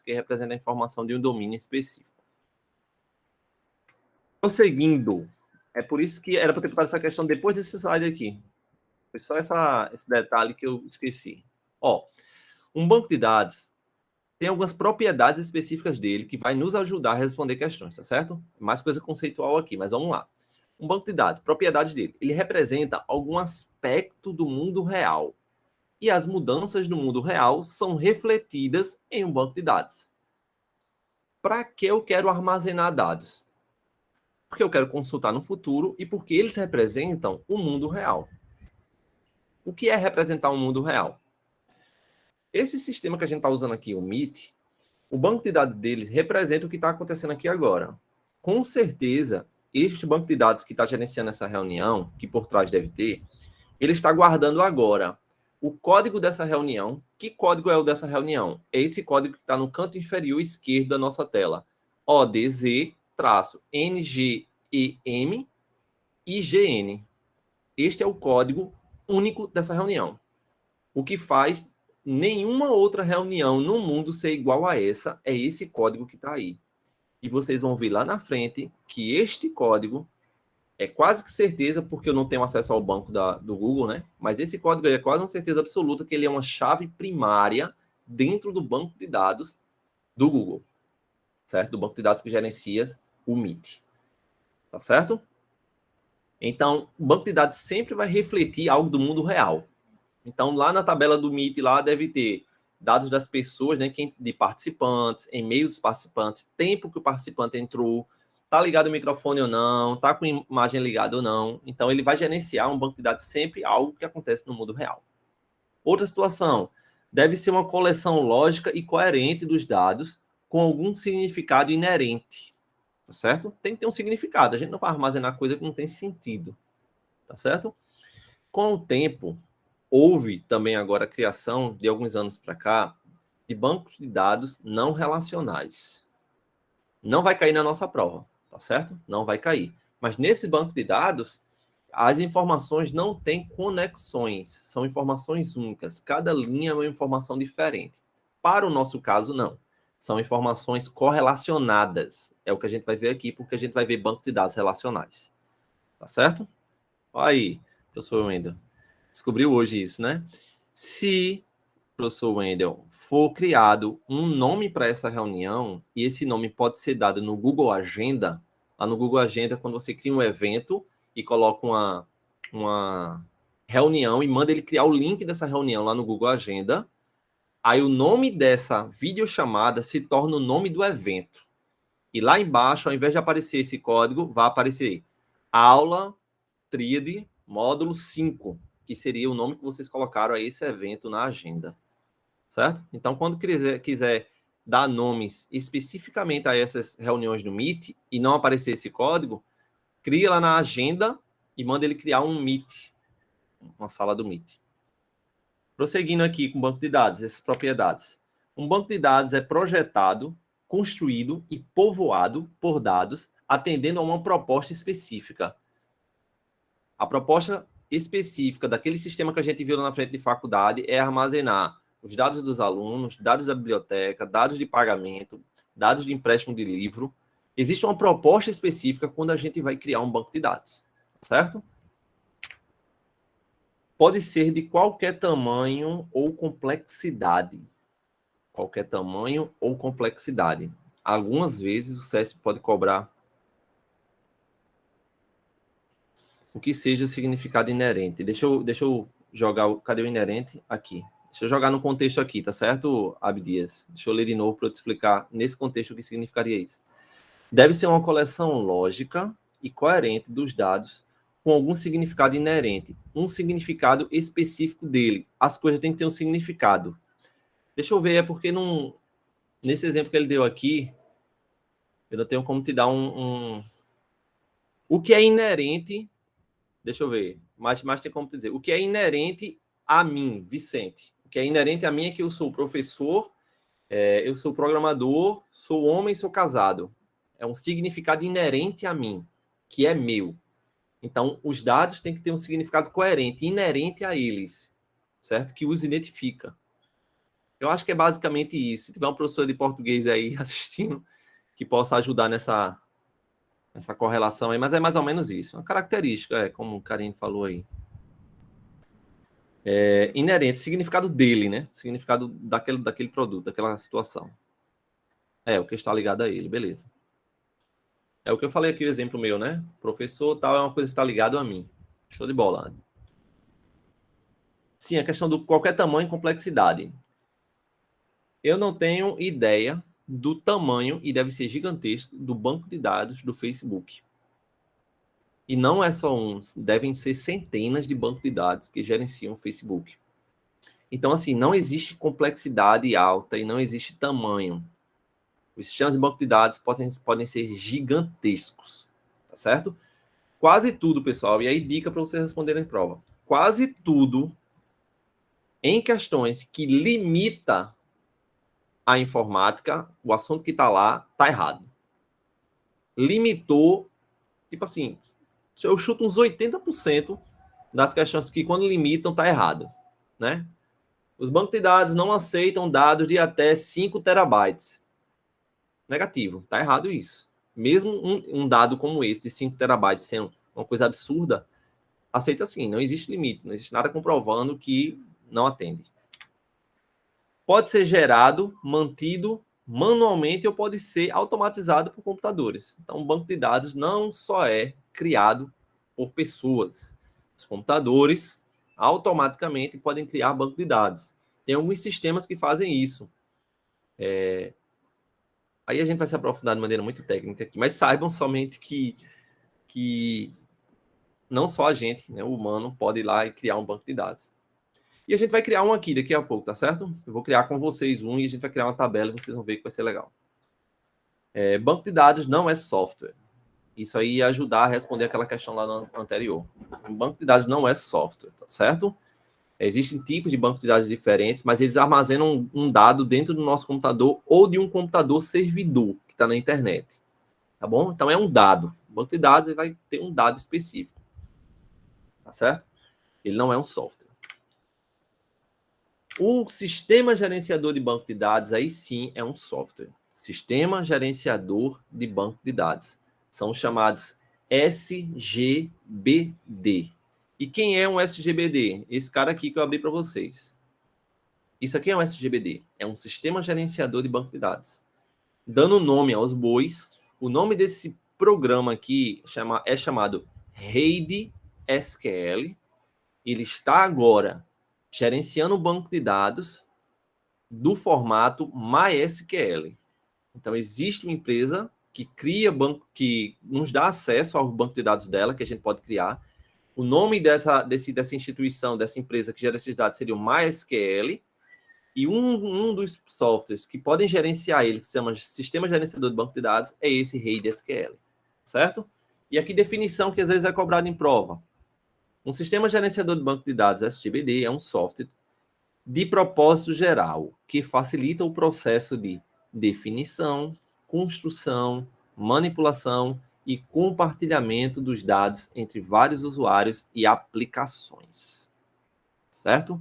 que representam a informação de um domínio específico. Prosseguindo, é por isso que era para ter botado essa questão depois desse slide aqui. Foi só esse detalhe que eu esqueci. Ó, um banco de dados tem algumas propriedades específicas dele que vai nos ajudar a responder questões, tá certo? Mais coisa conceitual aqui, mas vamos lá. Um banco de dados, propriedades dele, ele representa algum aspecto do mundo real. E as mudanças do mundo real são refletidas em um banco de dados. Para que eu quero armazenar dados? Porque eu quero consultar no futuro e porque eles representam o mundo real. O que é representar um mundo real? Esse sistema que a gente está usando aqui, o Meet, o banco de dados deles representa o que está acontecendo aqui agora. Com certeza, este banco de dados que está gerenciando essa reunião, que por trás deve ter, ele está guardando agora o código dessa reunião. Que código é o dessa reunião? É esse código que está no canto inferior esquerdo da nossa tela. ODZ-NGEM-IGN. Este é o código único dessa reunião. O que faz nenhuma outra reunião no mundo ser igual a essa é esse código que está aí. E vocês vão ver lá na frente que este código é quase que certeza, porque eu não tenho acesso ao banco do Google, né? Mas esse código é quase uma certeza absoluta que ele é uma chave primária dentro do banco de dados do Google, certo? Do banco de dados que gerencia o Meet, tá certo? Então, o banco de dados sempre vai refletir algo do mundo real. Então, lá na tabela do Meet, lá deve ter dados das pessoas, né, de participantes, e-mail dos participantes, tempo que o participante entrou, tá ligado o microfone ou não, tá com imagem ligada ou não. Então, ele vai gerenciar um banco de dados sempre algo que acontece no mundo real. Outra situação, deve ser uma coleção lógica e coerente dos dados com algum significado inerente, tá certo? Tem que ter um significado, a gente não vai armazenar coisa que não tem sentido, tá certo? Com o tempo, houve também agora a criação, de alguns anos para cá, de bancos de dados não relacionais. Não vai cair na nossa prova, tá certo? Não vai cair. Mas nesse banco de dados, as informações não têm conexões, são informações únicas. Cada linha é uma informação diferente. Para o nosso caso, não. São informações correlacionadas. É o que a gente vai ver aqui, porque a gente vai ver banco de dados relacionais. Tá certo? Olha aí, professor Wendel. Descobriu hoje isso, né? Se, professor Wendel, for criado um nome para essa reunião, e esse nome pode ser dado no Google Agenda, lá no Google Agenda, quando você cria um evento e coloca uma reunião e manda ele criar o link dessa reunião lá no Google Agenda, aí o nome dessa videochamada se torna o nome do evento. E lá embaixo, ao invés de aparecer esse código, vai aparecer aula tríade módulo 5, que seria o nome que vocês colocaram a esse evento na agenda, certo? Então, quando quiser dar nomes especificamente a essas reuniões do Meet e não aparecer esse código, cria lá na agenda e manda ele criar um Meet, uma sala do Meet. Prosseguindo aqui com o banco de dados, essas propriedades. Um banco de dados é projetado, construído e povoado por dados, atendendo a uma proposta específica. A proposta específica daquele sistema que a gente viu lá na frente de faculdade é armazenar os dados dos alunos, dados da biblioteca, dados de pagamento, dados de empréstimo de livro. Existe uma proposta específica quando a gente vai criar um banco de dados, certo? Pode ser de qualquer tamanho ou complexidade. Qualquer tamanho ou complexidade. Algumas vezes o CESP pode cobrar o que seja o significado inerente. Deixa eu jogar. Cadê o inerente? Aqui. Deixa eu jogar no contexto aqui, tá certo, Abdias? Deixa eu ler de novo para eu te explicar nesse contexto o que significaria isso. Deve ser uma coleção lógica e coerente dos dados com algum significado inerente, um significado específico dele. As coisas têm que ter um significado. Deixa eu ver, é porque nesse exemplo que ele deu aqui, eu não tenho como te dar O que é inerente. Deixa eu ver, mas tem como te dizer. O que é inerente a mim, Vicente? O que é inerente a mim é que eu sou professor, eu sou programador, sou homem, sou casado. É um significado inerente a mim, que é meu. Então, os dados têm que ter um significado coerente, inerente a eles, certo? Que os identifica. Eu acho que é basicamente isso. Se tiver um professor de português aí assistindo, que possa ajudar nessa correlação aí, mas é mais ou menos isso. Uma característica, como o Karine falou aí. É inerente, significado dele, né? Significado daquele produto, daquela situação. O que está ligado a ele, beleza. É o que eu falei aqui, o exemplo meu, né? Professor tal é uma coisa que está ligado a mim. Show de bola. Sim, a questão do qualquer tamanho e complexidade. Eu não tenho ideia do tamanho, e deve ser gigantesco, do banco de dados do Facebook. E não é só um, devem ser centenas de bancos de dados que gerenciam o Facebook. Então, assim, não existe complexidade alta e não existe tamanho. Os sistemas de banco de dados podem ser gigantescos, tá certo? Quase tudo, pessoal, e aí dica para vocês responderem em prova. Quase tudo em questões que limita a informática, o assunto que está lá, está errado. Limitou, tipo assim, eu chuto uns 80% das questões que quando limitam, está errado, né? Os bancos de dados não aceitam dados de até 5 terabytes. Negativo, tá errado isso. Mesmo um dado como esse, de 5 terabytes, sendo uma coisa absurda, aceita sim, não existe limite, não existe nada comprovando que não atende. Pode ser gerado, mantido manualmente ou pode ser automatizado por computadores. Então, o banco de dados não só é criado por pessoas. Os computadores automaticamente podem criar banco de dados. Tem alguns sistemas que fazem isso. Aí a gente vai se aprofundar de maneira muito técnica aqui, mas saibam somente que não só a gente, né, o humano, pode ir lá e criar um banco de dados. E a gente vai criar um aqui daqui a pouco, tá certo? Eu vou criar com vocês um e a gente vai criar uma tabela e vocês vão ver que vai ser legal. Banco de dados não é software. Isso aí ia ajudar a responder aquela questão lá no anterior. Um banco de dados não é software, tá certo? Existem tipos de banco de dados diferentes, mas eles armazenam um dado dentro do nosso computador ou de um computador servidor que está na internet. Tá bom? Então é um dado. O banco de dados ele vai ter um dado específico. Tá certo? Ele não é um software. O sistema gerenciador de banco de dados, aí sim, é um software. Sistema gerenciador de banco de dados. São chamados SGBD. E quem é um SGBD? Esse cara aqui que eu abri para vocês. Isso aqui é um SGBD. É um sistema gerenciador de banco de dados. Dando nome aos bois, o nome desse programa aqui é chamado RAID SQL. Ele está agora gerenciando o banco de dados do formato MySQL. Então, existe uma empresa que cria banco, que nos dá acesso ao banco de dados dela, que a gente pode criar. O nome dessa instituição, dessa empresa que gera esses dados seria o MySQL. E um dos softwares que podem gerenciar ele, que se chama Sistema Gerenciador de Banco de Dados, é esse RAID SQL. Certo? E aqui, definição que às vezes é cobrada em prova. Um sistema gerenciador de banco de dados, SGBD, é um software de propósito geral que facilita o processo de definição, construção, manipulação e compartilhamento dos dados entre vários usuários e aplicações. Certo?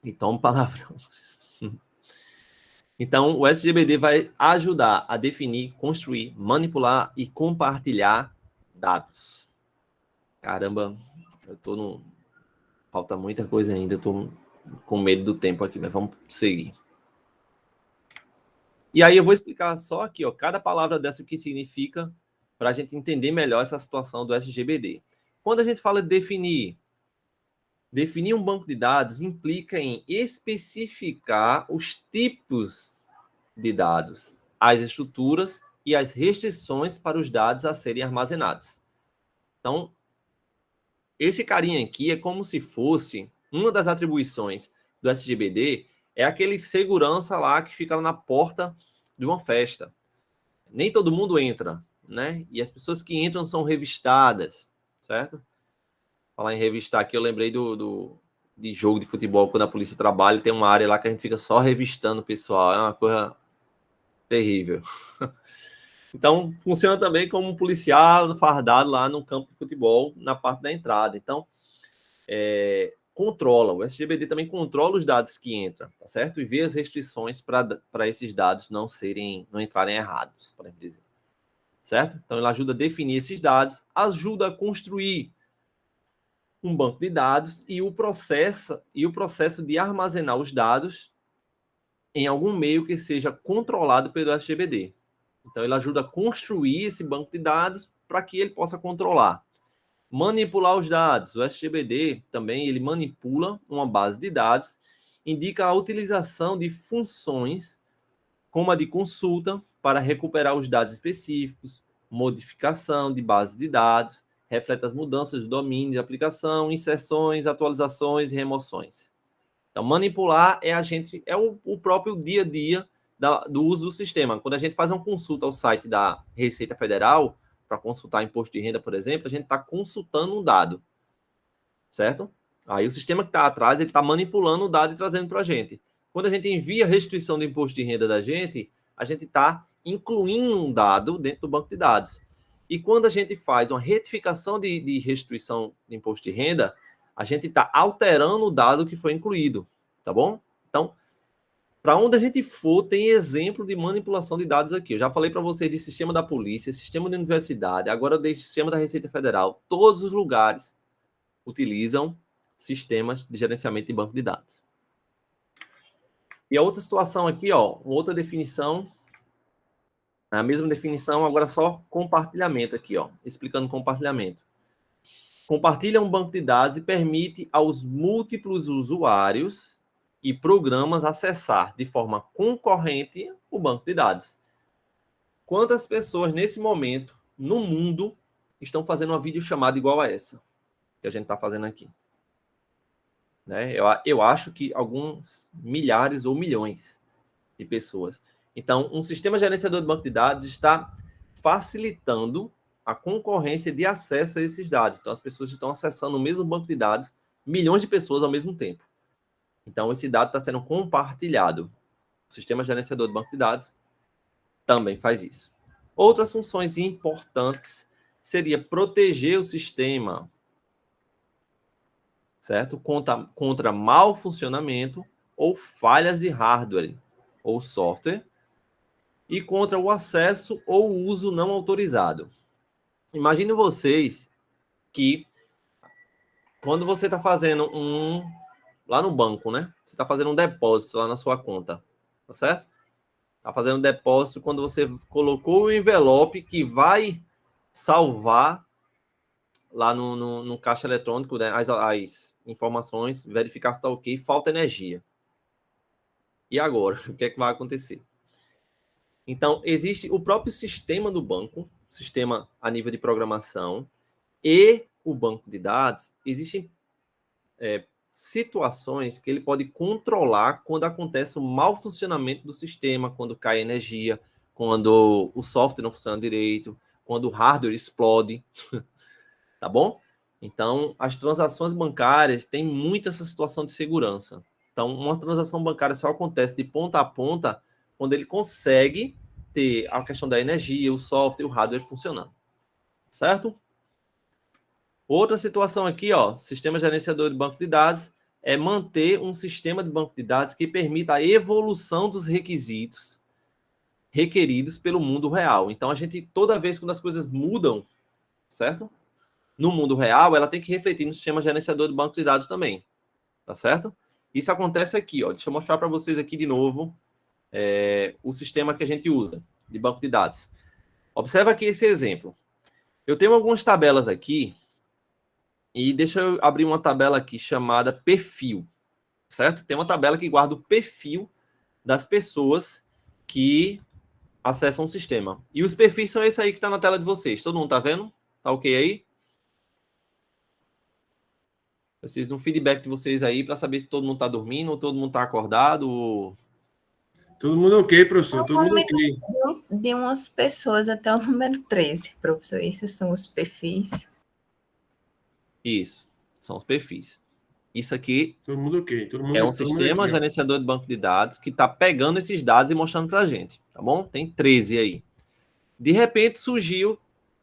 Então, palavrão. Então, o SGBD vai ajudar a definir, construir, manipular e compartilhar dados. Caramba, eu tô no... Falta muita coisa ainda, eu tô com medo do tempo aqui, mas vamos seguir. E aí eu vou explicar só aqui, ó, cada palavra dessa o que significa, para a gente entender melhor essa situação do SGBD. Quando a gente fala de definir um banco de dados implica em especificar os tipos de dados, as estruturas e as restrições para os dados a serem armazenados. Então, esse carinha aqui é como se fosse uma das atribuições do SGBD, é aquele segurança lá que fica na porta de uma festa. Nem todo mundo entra, né? E as pessoas que entram são revistadas, certo? Falar em revistar aqui, eu lembrei de jogo de futebol, quando a polícia trabalha, tem uma área lá que a gente fica só revistando o pessoal. É uma coisa terrível. Então, funciona também como um policial fardado lá no campo de futebol, na parte da entrada. Então, controla, o SGBD também controla os dados que entram, tá certo? E vê as restrições para esses dados não entrarem errados, podemos dizer. Certo? Então, ele ajuda a definir esses dados, ajuda a construir um banco de dados e o processo de armazenar os dados em algum meio que seja controlado pelo SGBD. Então, ele ajuda a construir esse banco de dados para que ele possa controlar. Manipular os dados. O SGBD também ele manipula uma base de dados, indica a utilização de funções como a de consulta para recuperar os dados específicos, modificação de base de dados, reflete as mudanças do domínio de aplicação, inserções, atualizações e remoções. Então, manipular é o próprio dia a dia do uso do sistema. Quando a gente faz uma consulta ao site da Receita Federal, para consultar imposto de renda, por exemplo, a gente está consultando um dado, certo? Aí o sistema que está atrás, ele está manipulando o dado e trazendo para a gente. Quando a gente envia a restituição do imposto de renda da gente, a gente está incluindo um dado dentro do banco de dados. E quando a gente faz uma retificação de restituição de imposto de renda, a gente está alterando o dado que foi incluído, tá bom? Então, para onde a gente for, tem exemplo de manipulação de dados aqui. Eu já falei para vocês de sistema da polícia, sistema da universidade, agora do sistema da Receita Federal. Todos os lugares utilizam sistemas de gerenciamento de banco de dados. E a outra situação aqui, ó, outra definição, a mesma definição, agora só compartilhamento aqui, ó, explicando compartilhamento. Compartilha um banco de dados e permite aos múltiplos usuários e programas acessar de forma concorrente o banco de dados. Quantas pessoas nesse momento no mundo estão fazendo uma videochamada igual a essa que a gente está fazendo aqui? Né? Eu acho que alguns milhares ou milhões de pessoas. Então, um sistema gerenciador de banco de dados está facilitando a concorrência de acesso a esses dados. Então, as pessoas estão acessando o mesmo banco de dados, milhões de pessoas ao mesmo tempo. Então, esse dado está sendo compartilhado. O sistema gerenciador de banco de dados também faz isso. Outras funções importantes seria proteger o sistema, certo? Contra mau funcionamento ou falhas de hardware ou software e contra o acesso ou uso não autorizado. Imagine vocês que quando você está fazendo lá no banco, né? Você está fazendo um depósito lá na sua conta, tá certo? Está fazendo um depósito quando você colocou o envelope que vai salvar lá no caixa eletrônico, né, as informações, verificar se está ok, falta energia. E agora? O que é que vai acontecer? Então, existe o próprio sistema do banco, sistema a nível de programação, e o banco de dados, existem situações que ele pode controlar quando acontece o mau funcionamento do sistema, quando cai energia, quando o software não funciona direito, quando o hardware explode, tá bom? Então, as transações bancárias têm muito essa situação de segurança. Então, uma transação bancária só acontece de ponta a ponta quando ele consegue ter a questão da energia, o software, o hardware funcionando, certo? Outra situação aqui, ó, sistema gerenciador de banco de dados, é manter um sistema de banco de dados que permita a evolução dos requisitos requeridos pelo mundo real. Então, a gente, toda vez quando as coisas mudam, certo? No mundo real, ela tem que refletir no sistema gerenciador de banco de dados também, tá certo? Isso acontece aqui, ó. Deixa eu mostrar para vocês aqui de novo o sistema que a gente usa de banco de dados. Observa aqui esse exemplo. Eu tenho algumas tabelas aqui e deixa eu abrir uma tabela aqui chamada perfil, certo? Tem uma tabela que guarda o perfil das pessoas que acessam o sistema. E os perfis são esse aí que está na tela de vocês. Todo mundo tá vendo? Tá ok aí? Preciso um feedback de vocês aí para saber se todo mundo está dormindo ou todo mundo está acordado. Ou... Todo mundo ok, professor. Todo mundo ok. De umas pessoas até o número 13, professor. Esses são os perfis. Isso, são os perfis. Isso aqui todo mundo ok. Todo mundo, é um sistema gerenciador de banco de dados que está pegando esses dados e mostrando para a gente, tá bom? Tem 13 aí. De repente surgiu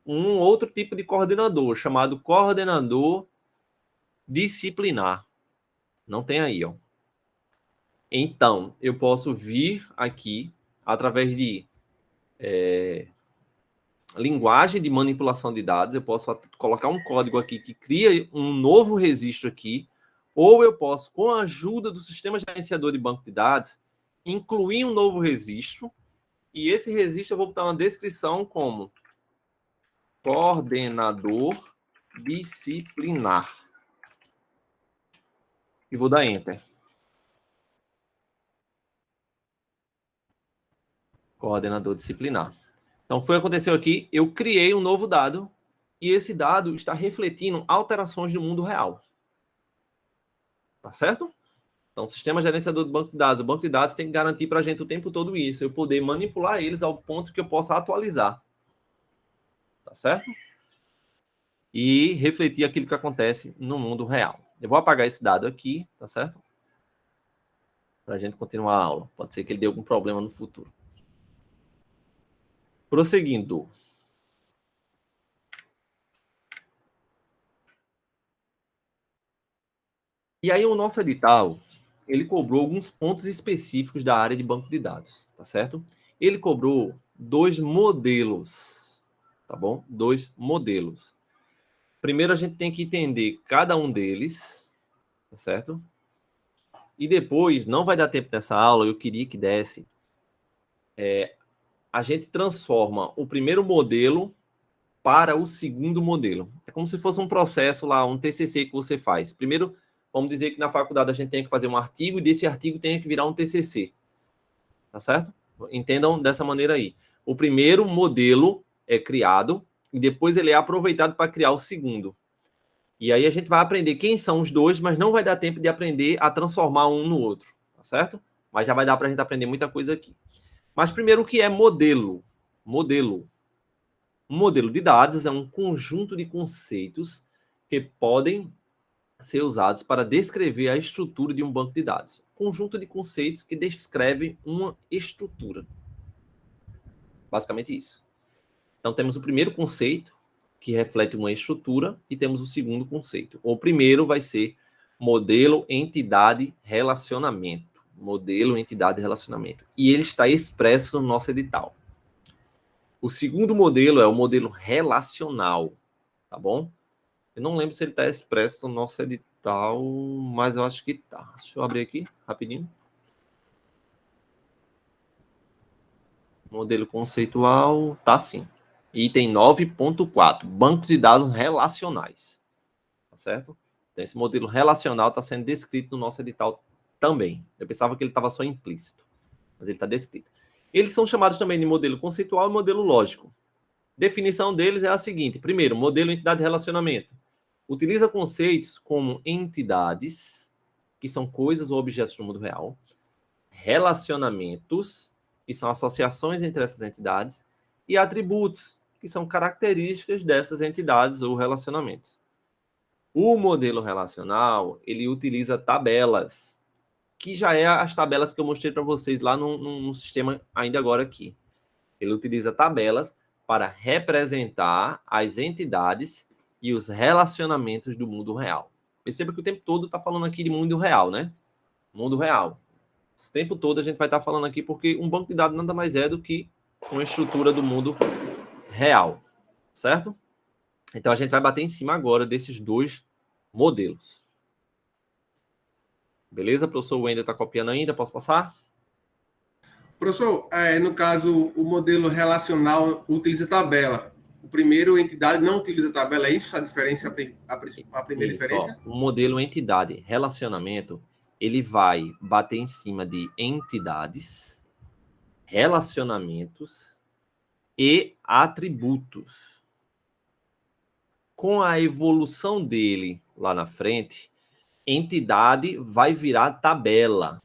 um outro tipo de coordenador, chamado coordenador disciplinar. Não tem aí, ó. Então, eu posso vir aqui, através de linguagem de manipulação de dados, eu posso colocar um código aqui que cria um novo registro aqui, ou eu posso, com a ajuda do sistema gerenciador de banco de dados, incluir um novo registro, e esse registro eu vou botar uma descrição como coordenador disciplinar. E vou dar Enter. Coordenador disciplinar. Então, foi o que aconteceu aqui. Eu criei um novo dado e esse dado está refletindo alterações no mundo real. Tá certo? Então, o sistema gerenciador do banco de dados, o banco de dados tem que garantir para a gente o tempo todo isso. Eu poder manipular eles ao ponto que eu possa atualizar. Tá certo? E refletir aquilo que acontece no mundo real. Eu vou apagar esse dado aqui, tá certo? Para a gente continuar a aula. Pode ser que ele dê algum problema no futuro. Prosseguindo. E aí o nosso edital, ele cobrou alguns pontos específicos da área de banco de dados, tá certo? Ele cobrou 2 modelos, tá bom? 2 modelos. Primeiro a gente tem que entender cada um deles, tá certo? E depois, não vai dar tempo nessa aula, eu queria que desse, a gente transforma o primeiro modelo para o segundo modelo. É como se fosse um processo lá, um TCC que você faz. Primeiro, vamos dizer que na faculdade a gente tem que fazer um artigo e desse artigo tem que virar um TCC. Tá certo? Entendam dessa maneira aí. O primeiro modelo é criado e depois ele é aproveitado para criar o segundo. E aí a gente vai aprender quem são os dois, mas não vai dar tempo de aprender a transformar um no outro. Tá certo? Mas já vai dar para a gente aprender muita coisa aqui. Mas primeiro, o que é modelo? Modelo. Um modelo de dados é um conjunto de conceitos que podem ser usados para descrever a estrutura de um banco de dados. Conjunto de conceitos que descreve uma estrutura. Basicamente isso. Então, temos o primeiro conceito, que reflete uma estrutura, e temos o segundo conceito. O primeiro vai ser modelo, entidade, relacionamento. Modelo, entidade, relacionamento. E ele está expresso no nosso edital. O segundo modelo é o modelo relacional, tá bom? Eu não lembro se ele está expresso no nosso edital, mas eu acho que está. Deixa eu abrir aqui, rapidinho. Modelo conceitual, tá sim. Item 9.4, bancos de dados relacionais. Tá certo? Então, esse modelo relacional está sendo descrito no nosso edital também. Eu pensava que ele estava só implícito, mas ele está descrito. Eles são chamados também de modelo conceitual e modelo lógico. Definição deles é a seguinte. Primeiro, modelo entidade relacionamento. Utiliza conceitos como entidades, que são coisas ou objetos no mundo real, relacionamentos, que são associações entre essas entidades, e atributos, que são características dessas entidades ou relacionamentos. O modelo relacional, ele utiliza tabelas, que já é as tabelas que eu mostrei para vocês lá no sistema ainda agora aqui. Ele utiliza tabelas para representar as entidades e os relacionamentos do mundo real. Perceba que o tempo todo está falando aqui de mundo real, né? Mundo real. Esse tempo todo a gente vai estar falando aqui porque um banco de dados nada mais é do que uma estrutura do mundo real, certo? Então a gente vai bater em cima agora desses 2 modelos. Beleza? Professor Wender está copiando ainda, posso passar? Professor, no caso, o modelo relacional utiliza tabela. O primeiro, entidade, não utiliza tabela. É isso a diferença, a primeira Isso, diferença? ó, o modelo entidade relacionamento, ele vai bater em cima de entidades, relacionamentos e atributos. Com a evolução dele lá na frente, entidade vai virar tabela.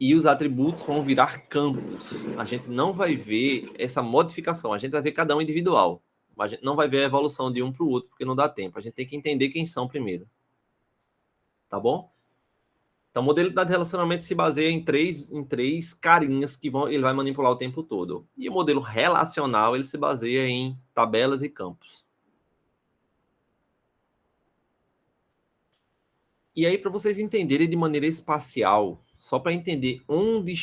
E os atributos vão virar campos. A gente não vai ver essa modificação, a gente vai ver cada um individual. Mas a gente não vai ver a evolução de um para o outro, porque não dá tempo. A gente tem que entender quem são primeiro. Tá bom? Então, o modelo de relacionamento se baseia em três carinhas que ele vai manipular o tempo todo. E o modelo relacional, ele se baseia em tabelas e campos. E aí, para vocês entenderem de maneira espacial, só para entender onde